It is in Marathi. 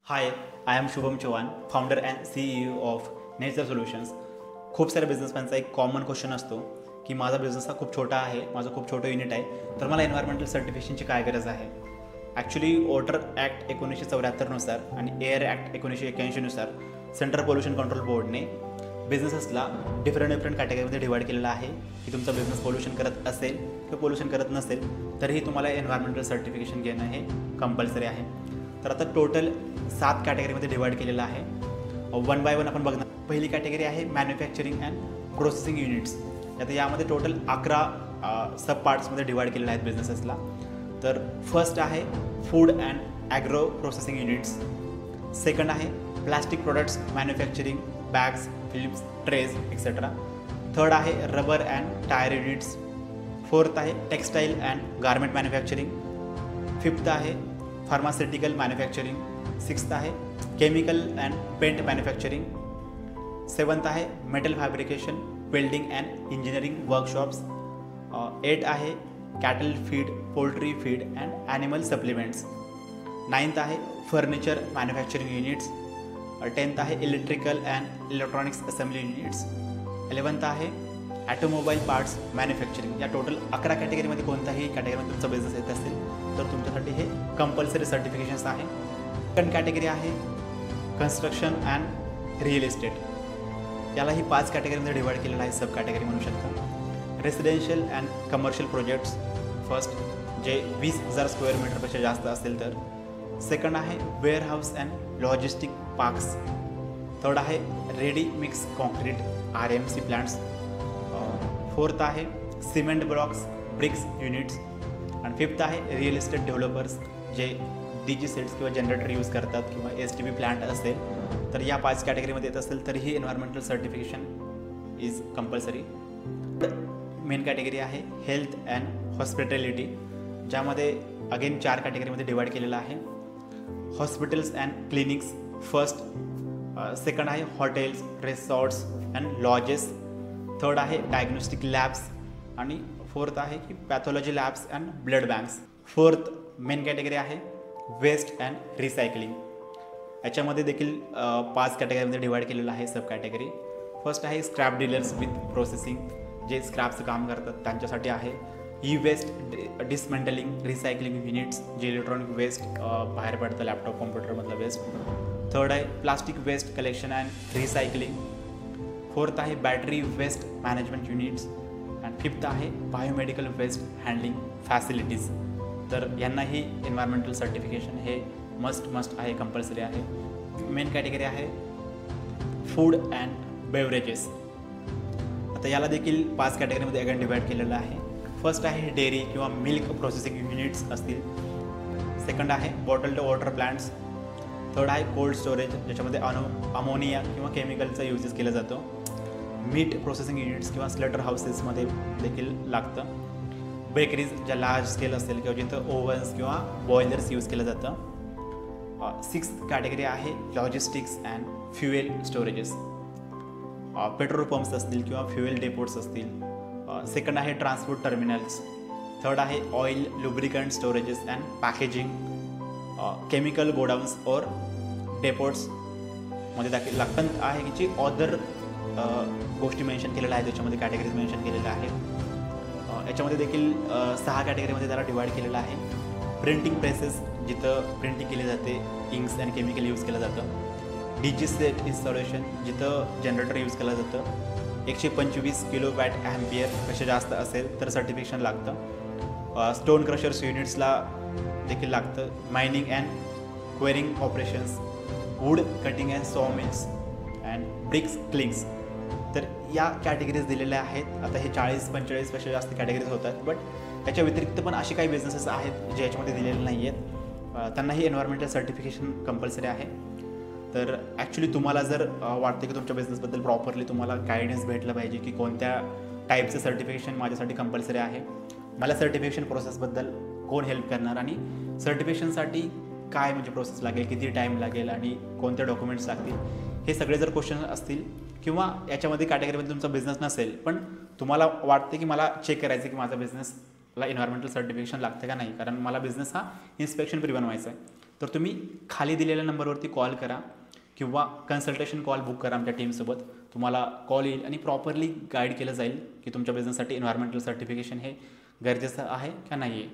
High, I am Shubham Chavan, founder and CEO of nature solutions. खूप साऱ्या बिझनेसमॅनचा एक कॉमन क्वेश्चन असतो की माझा बिझनेस हा खूप छोटा आहे, माझं खूप छोटं युनिट आहे, तर मला एन्व्हायरमेंटल सर्टिफिकेशनची काय गरज आहे. ॲक्च्युली वॉटर ॲक्ट 1974नुसार आणि एअर ॲक्ट 1981नुसार सेंट्रल पोल्युशन कंट्रोल बोर्डने बिझनेसेसला डिफरंट कॅटेगरीमध्ये डिवाईड केलेलं आहे की तुमचा बिझनेस पोल्युशन करत असेल किंवा पोल्युशन करत नसेल तरीही तुम्हाला एन्व्हायरमेंटल सर्टिफिकेशन घेणं हे कंपल्सरी आहे. तर आता टोटल 7 कॅटेगरीमध्ये डिवाईड केलेलं आहे. वन बाय वन आपण बघणार. पहिली कॅटेगरी आहे मॅन्युफॅक्चरिंग अँड प्रोसेसिंग युनिट्स. आता यामध्ये टोटल 11 सब पार्ट्समध्ये डिवाईड केलेले आहेत बिझनेसेसला. तर फर्स्ट आहे food and agro processing units. Second आहे plastic products manufacturing, bags, films, trays etcetera. Third आहे rubber and tyre units. Fourth आहे textile and garment manufacturing. Fifth आहे फार्मास्युटिकल मॅन्युफॅक्चरिंग. सिक्स्थ आहे chemical and paint manufacturing. Seventh आहे metal fabrication, welding and engineering workshops. 8 आहे cattle feed, poultry feed and animal supplements. 9th आहे फर्निचर मॅन्युफॅक्चरिंग युनिट्स. 10th आहे electrical and electronics assembly units. 11th आहे ॲटोमोबाईल पार्ट्स मॅन्युफॅक्चरिंग. या टोटल 11 कॅटेगरीमध्ये कोणत्याही कॅटेगरीमध्ये तुमचा बिझनेस येत असेल तर तुमच्यासाठी हे कंपल्सरी सर्टिफिकेशन्स आहे. सेकंड कॅटेगरी आहे कन्स्ट्रक्शन अँड रिअल इस्टेट. यालाही 5 कॅटेगरीमध्ये डिवाईड केलेलं आहे, सब कॅटेगरी म्हणू शकता. Residential and commercial projects first, जे 20,000 स्क्वेअर मीटरपेक्षा जास्त असेल तर. सेकंड आहे warehouse and logistic parks. Third आहे ready mix concrete RMC plants. Fourth आहे सिमेंट ब्लॉक्स ब्रिक्स युनिट्स. आणि फिफ्थ आहे रिअल इस्टेट डेव्हलपर्स, जे DG सेट्स किंवा जनरेटर यूज करतात किंवा STP प्लांट असेल तर या 5 कॅटेगरीमध्ये येत असेल तरीही environmental certification is compulsory. Main category आहे हेल्थ अँड हॉस्पिटॅलिटी, ज्यामध्ये अगेन 4 कॅटेगरीमध्ये डिवाईड केलेलं आहे. Hospitals and clinics first. Second आहे hotels, resorts and lodges. Third आहे डायग्नोस्टिक लॅब्स. आणि फोर्थ आहे की pathology labs and blood banks. Fourth main category आहे वेस्ट अँड रिसायकलिंग. याच्यामध्ये देखील 5 कॅटेगरीमध्ये डिवाईड केलेलं आहे सब कॅटेगरी. फर्स्ट आहे स्क्रॅप डीलर्स विथ प्रोसेसिंग, जे स्क्रॅपचं काम करतात त्यांच्यासाठी आहे. E waste dismantling recycling units, जे इलेक्ट्रॉनिक वेस्ट बाहेर पडतं, लॅपटॉप कॉम्प्युटरमधलं वेस्ट. थर्ड आहे plastic waste collection and recycling. Fourth आहे battery waste management units. And fifth आहे बायोमेडिकल वेस्ट हँडलिंग फॅसिलिटीज. तर यांनाही एन्व्हायरमेंटल सर्टिफिकेशन हे मस्ट आहे, कंपल्सरी आहे. मेन कॅटेगरी आहे फूड अँड बेवरेजेस. आता याला देखील 5 कॅटेगरीमध्ये अगेन डिवाईड केलेलं आहे. फर्स्ट आहे डेअरी किंवा मिल्क प्रोसेसिंग युनिट्स असतील. सेकंड आहे bottle to water plants. Third आहे कोल्ड स्टोरेज, ज्याच्यामध्ये अमोनिया किंवा केमिकलचा यूजेस केला जातो. मीट प्रोसेसिंग युनिट्स किंवा स्लेटर हाऊसेसमध्ये देखील लागतं. बेकरीज, ज्या लार्ज स्केल असेल किंवा जिथं ओव्हन्स किंवा बॉयलर्स यूज केलं जातं. 6th कॅटेगरी आहे logistics and fuel storages. Petrol pumps असतील किंवा फ्युएल डेपोट्स असतील. सेकंड आहे ट्रान्सपोर्ट टर्मिनल्स. थर्ड आहे oil lubricant storages and packaging. Chemical godowns और डेपोट्समध्ये लागतं आहे की जी ऑदर गोष्टी मेन्शन केलेल्या आहेत, त्याच्यामध्ये कॅटेगरीज मेन्शन केलेल्या आहेत. याच्यामध्ये देखील 6 कॅटेगरीमध्ये त्याला डिवाईड केलेलं आहे. प्रिंटिंग प्रेसेस, जिथं प्रिंटिंग केली जाते, इंक्स अँड केमिकल यूज केलं जातं. DG सेट इन्स्टॉलेशन, जिथं जनरेटर यूज केलं जातं. 125 किलोवॅट ॲम्पियरपेक्षा जास्त असेल तर सर्टिफिकेशन लागतं. स्टोन क्रशर्स युनिट्सला देखील लागतं. Mining and quarrying operations, wood cutting and saw mills and bricks kilns. तर या कॅटेगरीज दिलेल्या आहेत. आता हे 40-45पेक्षा जास्त कॅटेगरीज होतात, बट याच्या व्यतिरिक्त पण असे काही बिझनेसेस आहेत जे याच्यामध्ये दिलेले नाही आहेत, त्यांनाही एन्व्हायरमेंटल सर्टिफिकेशन कंपल्सरी आहे. तर ॲक्च्युली तुम्हाला जर वाटतं की तुमच्या बिझनेसबद्दल प्रॉपरली तुम्हाला गायडन्स भेटलं पाहिजे की कोणत्या टाईपचं सर्टिफिकेशन माझ्यासाठी कंपल्सरी आहे, मला सर्टिफिकेशन प्रोसेसबद्दल कोण हेल्प करणार आणि सर्टिफिकेशनसाठी काय म्हणजे प्रोसेस लागेल, किती टाईम लागेल आणि कोणते डॉक्युमेंट्स लागतील, हे सगळे जर क्वेश्चन असतील किंवा याच्यामध्ये कॅटेगरीमध्ये तुमचा बिझनेस नसेल पण तुम्हाला वाटते की मला चेक करायचं की माझा बिझनेसला एन्व्हायरमेंटल सर्टिफिकेशन लागतं का नाही, कारण मला बिझनेस हा इन्स्पेक्शन फ्री बनवायचा आहे, तर तुम्ही खाली दिलेल्या नंबरवरती कॉल करा किंवा कन्सल्टेशन कॉल बुक करा आमच्या टीमसोबत. तुम्हाला कॉल येईल आणि प्रॉपरली गाईड केलं जाईल की तुमच्या बिझनेससाठी एन्व्हायरमेंटल सर्टिफिकेशन हे गरजेचं आहे का नाही आहे.